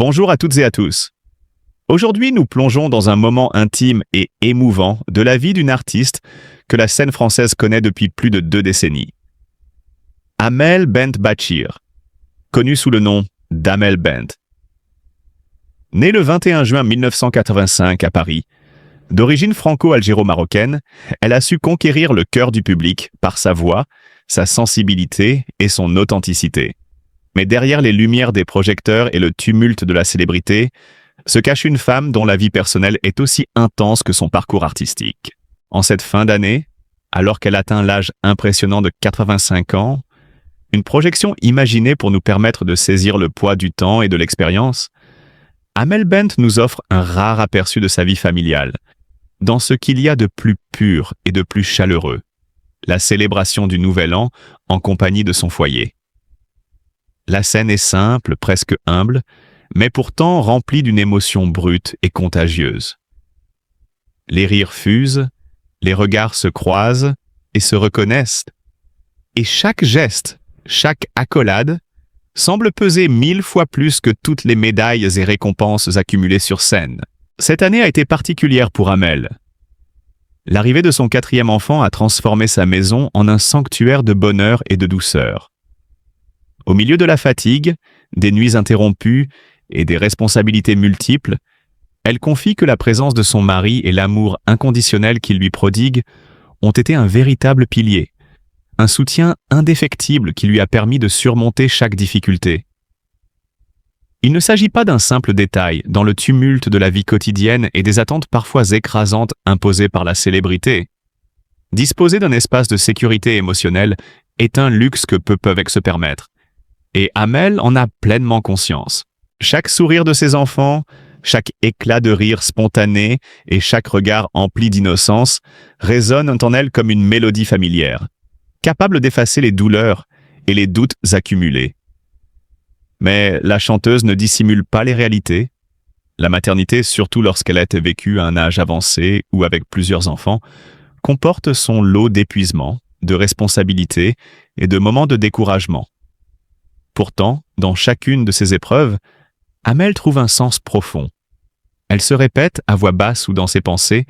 Bonjour à toutes et à tous. Aujourd'hui, nous plongeons dans un moment intime et émouvant de la vie d'une artiste que la scène française connaît depuis plus de 2 décennies. Amel Bent Bachir, connue sous le nom d'Amel Bent. Née le 21 juin 1985 à Paris, d'origine franco-algéro-marocaine, elle a su conquérir le cœur du public par sa voix, sa sensibilité et son authenticité. Mais derrière les lumières des projecteurs et le tumulte de la célébrité, se cache une femme dont la vie personnelle est aussi intense que son parcours artistique. En cette fin d'année, alors qu'elle atteint l'âge impressionnant de 85 ans, une projection imaginée pour nous permettre de saisir le poids du temps et de l'expérience, Amel Bent nous offre un rare aperçu de sa vie familiale, dans ce qu'il y a de plus pur et de plus chaleureux, la célébration du Nouvel An en compagnie de son foyer. La scène est simple, presque humble, mais pourtant remplie d'une émotion brute et contagieuse. Les rires fusent, les regards se croisent et se reconnaissent. Et chaque geste, chaque accolade, semble peser 1000 fois plus que toutes les médailles et récompenses accumulées sur scène. Cette année a été particulière pour Amel. L'arrivée de son 4e enfant a transformé sa maison en un sanctuaire de bonheur et de douceur. Au milieu de la fatigue, des nuits interrompues et des responsabilités multiples, elle confie que la présence de son mari et l'amour inconditionnel qu'il lui prodigue ont été un véritable pilier, un soutien indéfectible qui lui a permis de surmonter chaque difficulté. Il ne s'agit pas d'un simple détail dans le tumulte de la vie quotidienne et des attentes parfois écrasantes imposées par la célébrité. Disposer d'un espace de sécurité émotionnelle est un luxe que peu peuvent se permettre. Et Amel en a pleinement conscience. Chaque sourire de ses enfants, chaque éclat de rire spontané et chaque regard empli d'innocence résonnent en elle comme une mélodie familière, capable d'effacer les douleurs et les doutes accumulés. Mais la chanteuse ne dissimule pas les réalités. La maternité, surtout lorsqu'elle a été vécue à un âge avancé ou avec plusieurs enfants, comporte son lot d'épuisement, de responsabilités et de moments de découragement. Pourtant, dans chacune de ces épreuves, Amel trouve un sens profond. Elle se répète, à voix basse ou dans ses pensées,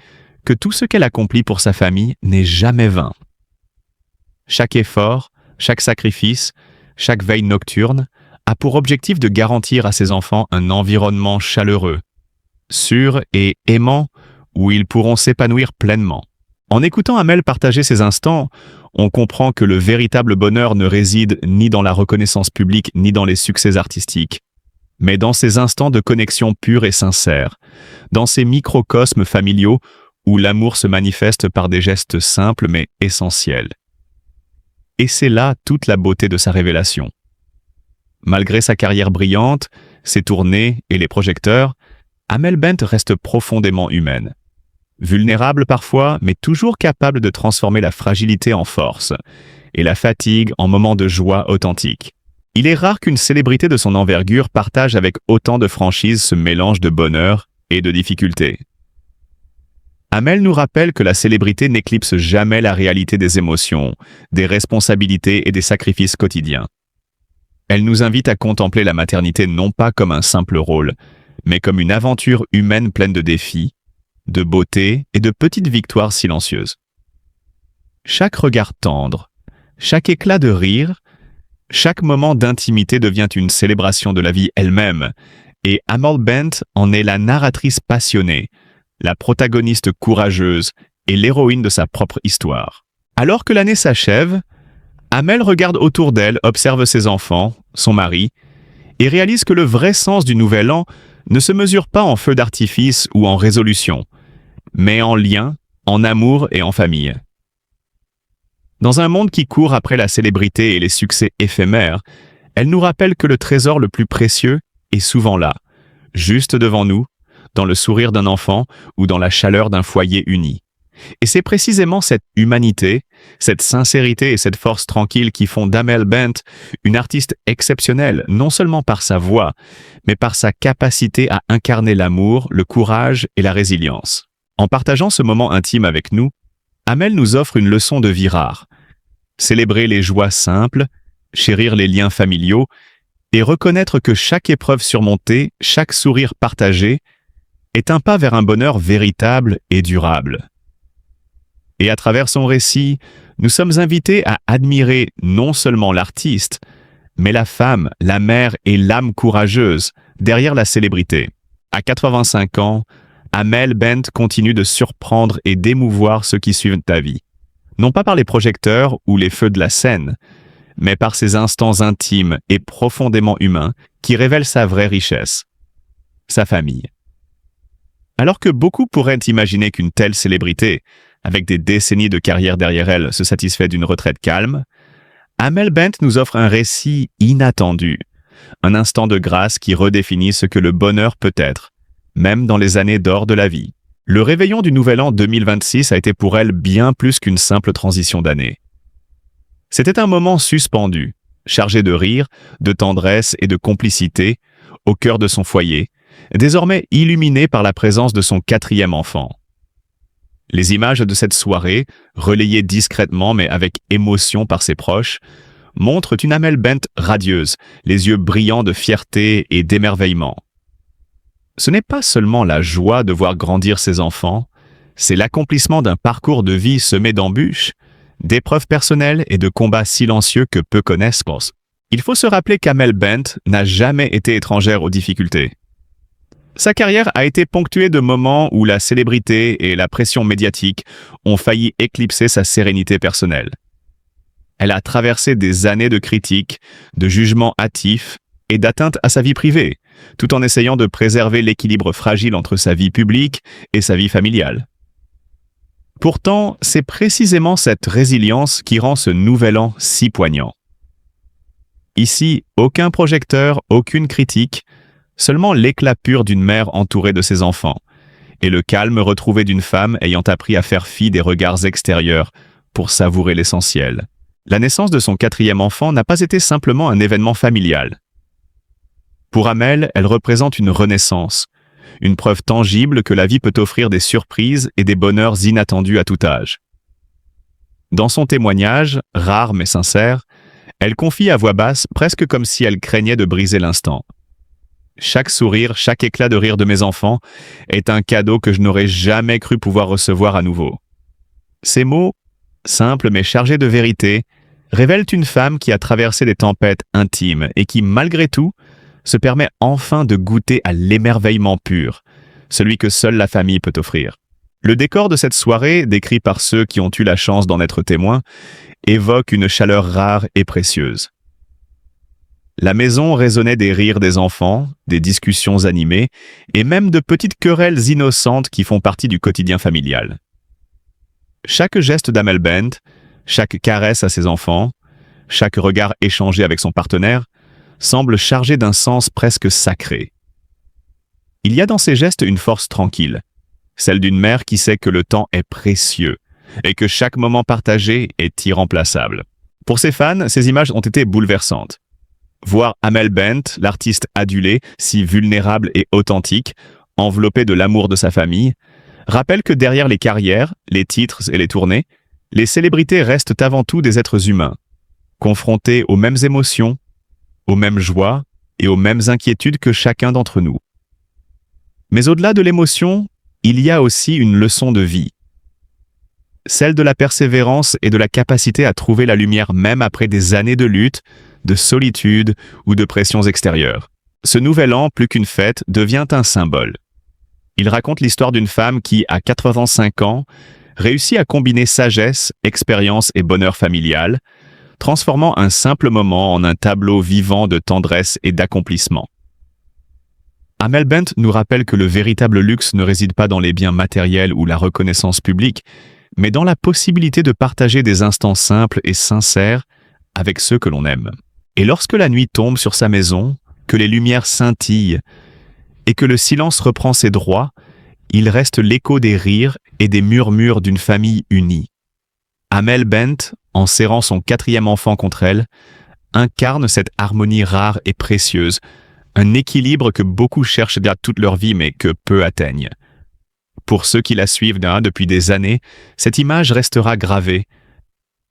que tout ce qu'elle accomplit pour sa famille n'est jamais vain. Chaque effort, chaque sacrifice, chaque veille nocturne a pour objectif de garantir à ses enfants un environnement chaleureux, sûr et aimant où ils pourront s'épanouir pleinement. En écoutant Amel partager ces instants, on comprend que le véritable bonheur ne réside ni dans la reconnaissance publique ni dans les succès artistiques, mais dans ces instants de connexion pure et sincère, dans ces microcosmes familiaux où l'amour se manifeste par des gestes simples mais essentiels. Et c'est là toute la beauté de sa révélation. Malgré sa carrière brillante, ses tournées et les projecteurs, Amel Bent reste profondément humaine. Vulnérable parfois, mais toujours capable de transformer la fragilité en force et la fatigue en moments de joie authentique. Il est rare qu'une célébrité de son envergure partage avec autant de franchise ce mélange de bonheur et de difficulté. Amel nous rappelle que la célébrité n'éclipse jamais la réalité des émotions, des responsabilités et des sacrifices quotidiens. Elle nous invite à contempler la maternité non pas comme un simple rôle, mais comme une aventure humaine pleine de défis, de beauté et de petites victoires silencieuses. Chaque regard tendre, chaque éclat de rire, chaque moment d'intimité devient une célébration de la vie elle-même, et Amel Bent en est la narratrice passionnée, la protagoniste courageuse et l'héroïne de sa propre histoire. Alors que l'année s'achève, Amel regarde autour d'elle, observe ses enfants, son mari, et réalise que le vrai sens du Nouvel An ne se mesure pas en feux d'artifice ou en résolution, mais en lien, en amour et en famille. Dans un monde qui court après la célébrité et les succès éphémères, elle nous rappelle que le trésor le plus précieux est souvent là, juste devant nous, dans le sourire d'un enfant ou dans la chaleur d'un foyer uni. Et c'est précisément cette humanité, cette sincérité et cette force tranquille qui font d'Amel Bent une artiste exceptionnelle, non seulement par sa voix, mais par sa capacité à incarner l'amour, le courage et la résilience. En partageant ce moment intime avec nous, Amel nous offre une leçon de vie rare. Célébrer les joies simples, chérir les liens familiaux et reconnaître que chaque épreuve surmontée, chaque sourire partagé, est un pas vers un bonheur véritable et durable. Et à travers son récit, nous sommes invités à admirer non seulement l'artiste, mais la femme, la mère et l'âme courageuse derrière la célébrité. À 85 ans, Amel Bent continue de surprendre et d'émouvoir ceux qui suivent ta vie. Non pas par les projecteurs ou les feux de la scène, mais par ces instants intimes et profondément humains qui révèlent sa vraie richesse, sa famille. Alors que beaucoup pourraient imaginer qu'une telle célébrité, avec des décennies de carrière derrière elle, se satisfait d'une retraite calme, Amel Bent nous offre un récit inattendu, un instant de grâce qui redéfinit ce que le bonheur peut être, même dans les années d'or de la vie. Le réveillon du nouvel an 2026 a été pour elle bien plus qu'une simple transition d'année. C'était un moment suspendu, chargé de rire, de tendresse et de complicité, au cœur de son foyer, désormais illuminé par la présence de son 4e enfant. Les images de cette soirée, relayées discrètement mais avec émotion par ses proches, montrent une Amel Bent radieuse, les yeux brillants de fierté et d'émerveillement. Ce n'est pas seulement la joie de voir grandir ses enfants, c'est l'accomplissement d'un parcours de vie semé d'embûches, d'épreuves personnelles et de combats silencieux que peu connaissent. Il faut se rappeler qu'Amel Bent n'a jamais été étrangère aux difficultés. Sa carrière a été ponctuée de moments où la célébrité et la pression médiatique ont failli éclipser sa sérénité personnelle. Elle a traversé des années de critiques, de jugements hâtifs et d'atteintes à sa vie privée, tout en essayant de préserver l'équilibre fragile entre sa vie publique et sa vie familiale. Pourtant, c'est précisément cette résilience qui rend ce nouvel an si poignant. Ici, aucun projecteur, aucune critique, seulement l'éclat pur d'une mère entourée de ses enfants, et le calme retrouvé d'une femme ayant appris à faire fi des regards extérieurs pour savourer l'essentiel. La naissance de son 4e enfant n'a pas été simplement un événement familial. Pour Amel, elle représente une renaissance, une preuve tangible que la vie peut offrir des surprises et des bonheurs inattendus à tout âge. Dans son témoignage, rare mais sincère, elle confie à voix basse, presque comme si elle craignait de briser l'instant. Chaque sourire, chaque éclat de rire de mes enfants est un cadeau que je n'aurais jamais cru pouvoir recevoir à nouveau. Ces mots, simples mais chargés de vérité, révèlent une femme qui a traversé des tempêtes intimes et qui, malgré tout, se permet enfin de goûter à l'émerveillement pur, celui que seule la famille peut offrir. Le décor de cette soirée, décrit par ceux qui ont eu la chance d'en être témoins, évoque une chaleur rare et précieuse. La maison résonnait des rires des enfants, des discussions animées et même de petites querelles innocentes qui font partie du quotidien familial. Chaque geste d'Amel Bent, chaque caresse à ses enfants, chaque regard échangé avec son partenaire, semble chargé d'un sens presque sacré. Il y a dans ces gestes une force tranquille, celle d'une mère qui sait que le temps est précieux et que chaque moment partagé est irremplaçable. Pour ses fans, ces images ont été bouleversantes. Voir Amel Bent, l'artiste adulé, si vulnérable et authentique, enveloppé de l'amour de sa famille, rappelle que derrière les carrières, les titres et les tournées, les célébrités restent avant tout des êtres humains, confrontés aux mêmes émotions, aux mêmes joies et aux mêmes inquiétudes que chacun d'entre nous. Mais au-delà de l'émotion, il y a aussi une leçon de vie. Celle de la persévérance et de la capacité à trouver la lumière même après des années de lutte, de solitude ou de pressions extérieures. Ce nouvel an, plus qu'une fête, devient un symbole. Il raconte l'histoire d'une femme qui, à 85 ans, réussit à combiner sagesse, expérience et bonheur familial, transformant un simple moment en un tableau vivant de tendresse et d'accomplissement. Amel Bent nous rappelle que le véritable luxe ne réside pas dans les biens matériels ou la reconnaissance publique, mais dans la possibilité de partager des instants simples et sincères avec ceux que l'on aime. Et lorsque la nuit tombe sur sa maison, que les lumières scintillent et que le silence reprend ses droits, il reste l'écho des rires et des murmures d'une famille unie. Amel Bent, en serrant son 4e enfant contre elle, incarne cette harmonie rare et précieuse, un équilibre que beaucoup cherchent déjà toute leur vie mais que peu atteignent. Pour ceux qui la suivent depuis des années, cette image restera gravée,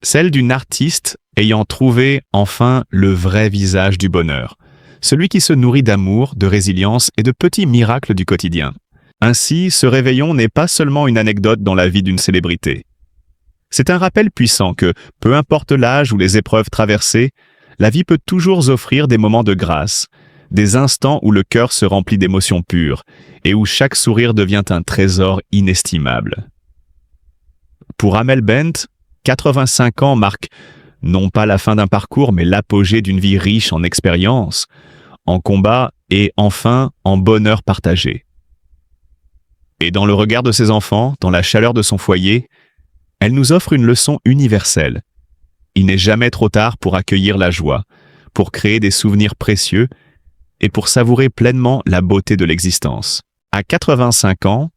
celle d'une artiste ayant trouvé enfin le vrai visage du bonheur, celui qui se nourrit d'amour, de résilience et de petits miracles du quotidien. Ainsi, ce réveillon n'est pas seulement une anecdote dans la vie d'une célébrité. C'est un rappel puissant que, peu importe l'âge ou les épreuves traversées, la vie peut toujours offrir des moments de grâce, des instants où le cœur se remplit d'émotions pures et où chaque sourire devient un trésor inestimable. Pour Amel Bent, 85 ans marquent non pas la fin d'un parcours, mais l'apogée d'une vie riche en expériences, en combats et enfin en bonheur partagé. Et dans le regard de ses enfants, dans la chaleur de son foyer, elle nous offre une leçon universelle. Il n'est jamais trop tard pour accueillir la joie, pour créer des souvenirs précieux et pour savourer pleinement la beauté de l'existence. À 85 ans,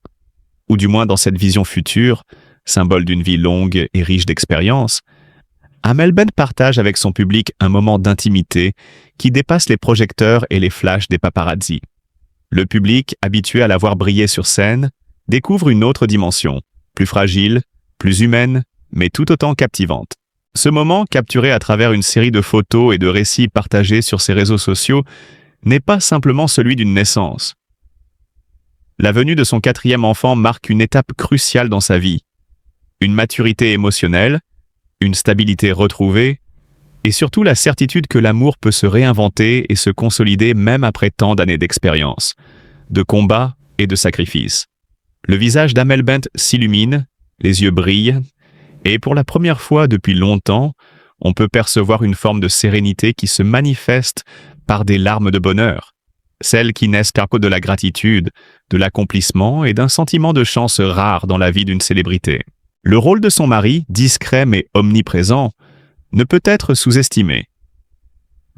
ou du moins dans cette vision future, symbole d'une vie longue et riche d'expériences, Amel Bent partage avec son public un moment d'intimité qui dépasse les projecteurs et les flashs des paparazzi. Le public, habitué à la voir briller sur scène, découvre une autre dimension, plus fragile, plus humaine, mais tout autant captivante. Ce moment, capturé à travers une série de photos et de récits partagés sur ses réseaux sociaux, n'est pas simplement celui d'une naissance. La venue de son 4e enfant marque une étape cruciale dans sa vie. Une maturité émotionnelle, une stabilité retrouvée, et surtout la certitude que l'amour peut se réinventer et se consolider même après tant d'années d'expérience, de combats et de sacrifices. Le visage d'Amel Bent s'illumine, les yeux brillent, et pour la première fois depuis longtemps, on peut percevoir une forme de sérénité qui se manifeste par des larmes de bonheur, celles qui naissent à cause de la gratitude, de l'accomplissement et d'un sentiment de chance rare dans la vie d'une célébrité. Le rôle de son mari, discret mais omniprésent, ne peut être sous-estimé.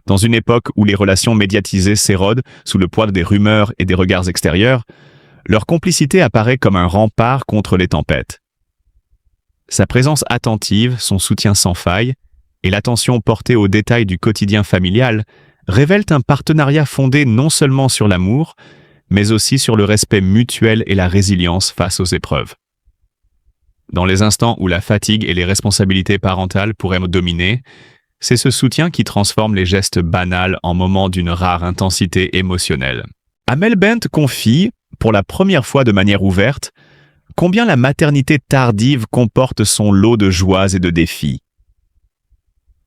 Dans une époque où les relations médiatisées s'érodent sous le poids des rumeurs et des regards extérieurs, leur complicité apparaît comme un rempart contre les tempêtes. Sa présence attentive, son soutien sans faille et l'attention portée aux détails du quotidien familial révèlent un partenariat fondé non seulement sur l'amour, mais aussi sur le respect mutuel et la résilience face aux épreuves. Dans les instants où la fatigue et les responsabilités parentales pourraient dominer, c'est ce soutien qui transforme les gestes banals en moments d'une rare intensité émotionnelle. Amel Bent confie, pour la première fois de manière ouverte, combien la maternité tardive comporte son lot de joies et de défis.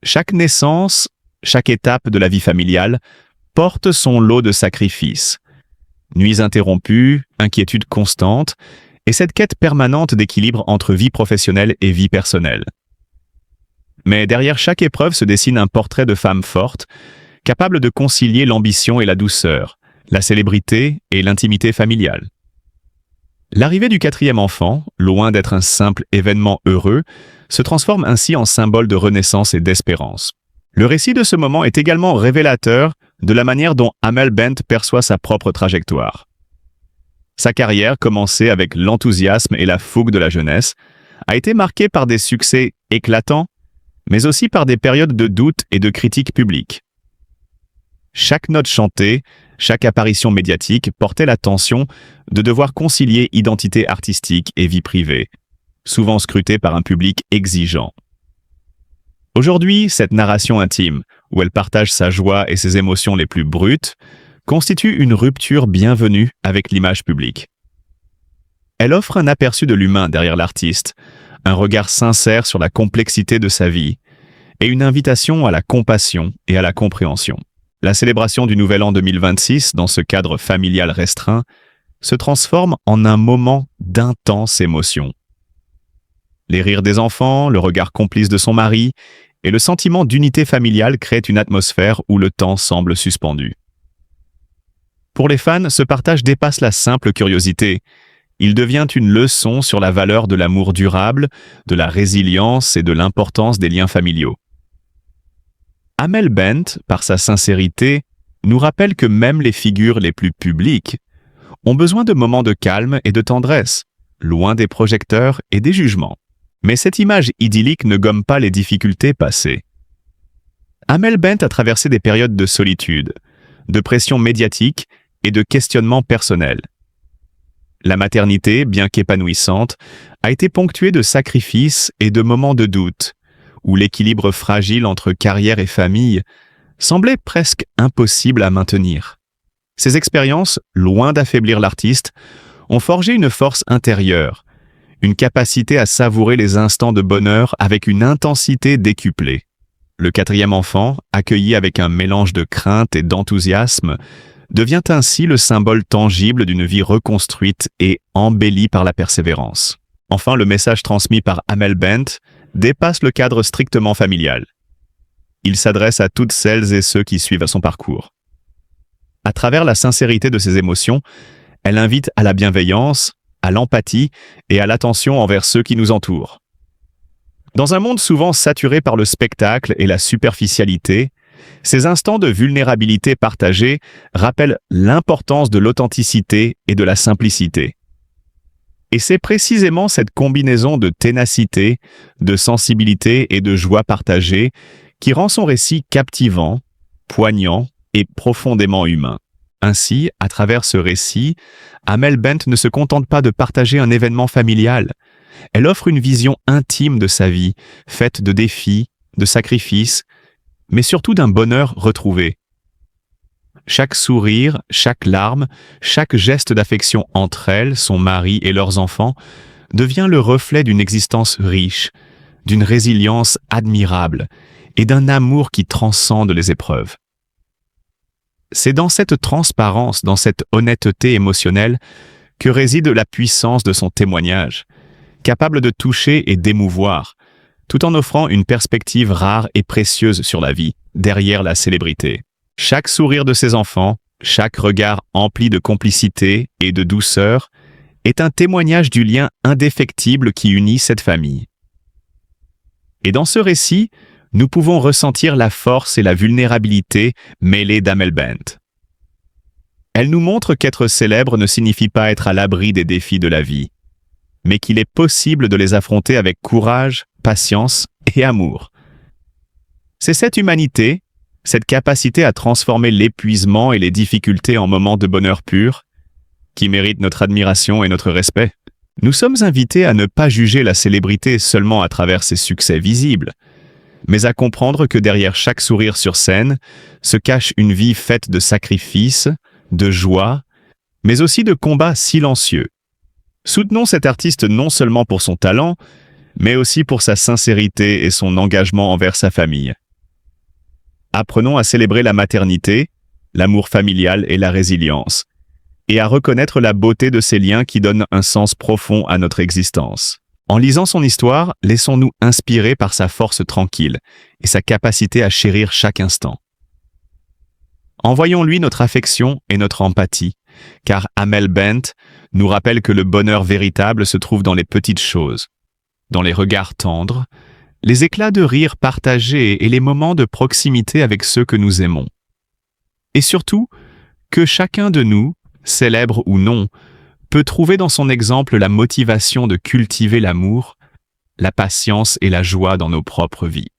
Chaque naissance, chaque étape de la vie familiale porte son lot de sacrifices. Nuits interrompues, inquiétudes constantes, et cette quête permanente d'équilibre entre vie professionnelle et vie personnelle. Mais derrière chaque épreuve se dessine un portrait de femme forte, capable de concilier l'ambition et la douceur, la célébrité et l'intimité familiale. L'arrivée du 4e enfant, loin d'être un simple événement heureux, se transforme ainsi en symbole de renaissance et d'espérance. Le récit de ce moment est également révélateur de la manière dont Amel Bent perçoit sa propre trajectoire. Sa carrière, commencée avec l'enthousiasme et la fougue de la jeunesse, a été marquée par des succès éclatants, mais aussi par des périodes de doute et de critique publique. Chaque note chantée, chaque apparition médiatique portait la tension de devoir concilier identité artistique et vie privée, souvent scrutée par un public exigeant. Aujourd'hui, cette narration intime, où elle partage sa joie et ses émotions les plus brutes, constitue une rupture bienvenue avec l'image publique. Elle offre un aperçu de l'humain derrière l'artiste, un regard sincère sur la complexité de sa vie et une invitation à la compassion et à la compréhension. La célébration du Nouvel An 2026, dans ce cadre familial restreint, se transforme en un moment d'intense émotion. Les rires des enfants, le regard complice de son mari et le sentiment d'unité familiale créent une atmosphère où le temps semble suspendu. Pour les fans, ce partage dépasse la simple curiosité. Il devient une leçon sur la valeur de l'amour durable, de la résilience et de l'importance des liens familiaux. Amel Bent, par sa sincérité, nous rappelle que même les figures les plus publiques ont besoin de moments de calme et de tendresse, loin des projecteurs et des jugements. Mais cette image idyllique ne gomme pas les difficultés passées. Amel Bent a traversé des périodes de solitude, de pression médiatique et de questionnements personnels. La maternité, bien qu'épanouissante, a été ponctuée de sacrifices et de moments de doute, où l'équilibre fragile entre carrière et famille semblaient presque impossibles à maintenir. Ces expériences, loin d'affaiblir l'artiste, ont forgé une force intérieure, une capacité à savourer les instants de bonheur avec une intensité décuplée. Le quatrième enfant, accueilli avec un mélange de crainte et d'enthousiasme, devient ainsi le symbole tangible d'une vie reconstruite et embellie par la persévérance. Enfin, le message transmis par Amel Bent dépasse le cadre strictement familial. Il s'adresse à toutes celles et ceux qui suivent son parcours. À travers la sincérité de ses émotions, elle invite à la bienveillance, à l'empathie et à l'attention envers ceux qui nous entourent. Dans un monde souvent saturé par le spectacle et la superficialité, ces instants de vulnérabilité partagée rappellent l'importance de l'authenticité et de la simplicité. Et c'est précisément cette combinaison de ténacité, de sensibilité et de joie partagée qui rend son récit captivant, poignant et profondément humain. Ainsi, à travers ce récit, Amel Bent ne se contente pas de partager un événement familial. Elle offre une vision intime de sa vie, faite de défis, de sacrifices, mais surtout d'un bonheur retrouvé. Chaque sourire, chaque larme, chaque geste d'affection entre elle, son mari et leurs enfants devient le reflet d'une existence riche, d'une résilience admirable et d'un amour qui transcende les épreuves. C'est dans cette transparence, dans cette honnêteté émotionnelle que réside la puissance de son témoignage, capable de toucher et d'émouvoir, tout en offrant une perspective rare et précieuse sur la vie, derrière la célébrité. Chaque sourire de ses enfants, chaque regard empli de complicité et de douceur est un témoignage du lien indéfectible qui unit cette famille. Et dans ce récit, nous pouvons ressentir la force et la vulnérabilité mêlées d'Amel Bent. Elle nous montre qu'être célèbre ne signifie pas être à l'abri des défis de la vie, mais qu'il est possible de les affronter avec courage, patience et amour. C'est cette humanité, cette capacité à transformer l'épuisement et les difficultés en moments de bonheur pur, qui mérite notre admiration et notre respect. Nous sommes invités à ne pas juger la célébrité seulement à travers ses succès visibles, mais à comprendre que derrière chaque sourire sur scène se cache une vie faite de sacrifices, de joie, mais aussi de combats silencieux. Soutenons cet artiste non seulement pour son talent, mais aussi pour sa sincérité et son engagement envers sa famille. Apprenons à célébrer la maternité, l'amour familial et la résilience, et à reconnaître la beauté de ces liens qui donnent un sens profond à notre existence. En lisant son histoire, laissons-nous inspirer par sa force tranquille et sa capacité à chérir chaque instant. Envoyons-lui notre affection et notre empathie, car Amel Bent nous rappelle que le bonheur véritable se trouve dans les petites choses, dans les regards tendres, les éclats de rire partagés et les moments de proximité avec ceux que nous aimons. Et surtout, que chacun de nous, célèbre ou non, peut trouver dans son exemple la motivation de cultiver l'amour, la patience et la joie dans nos propres vies.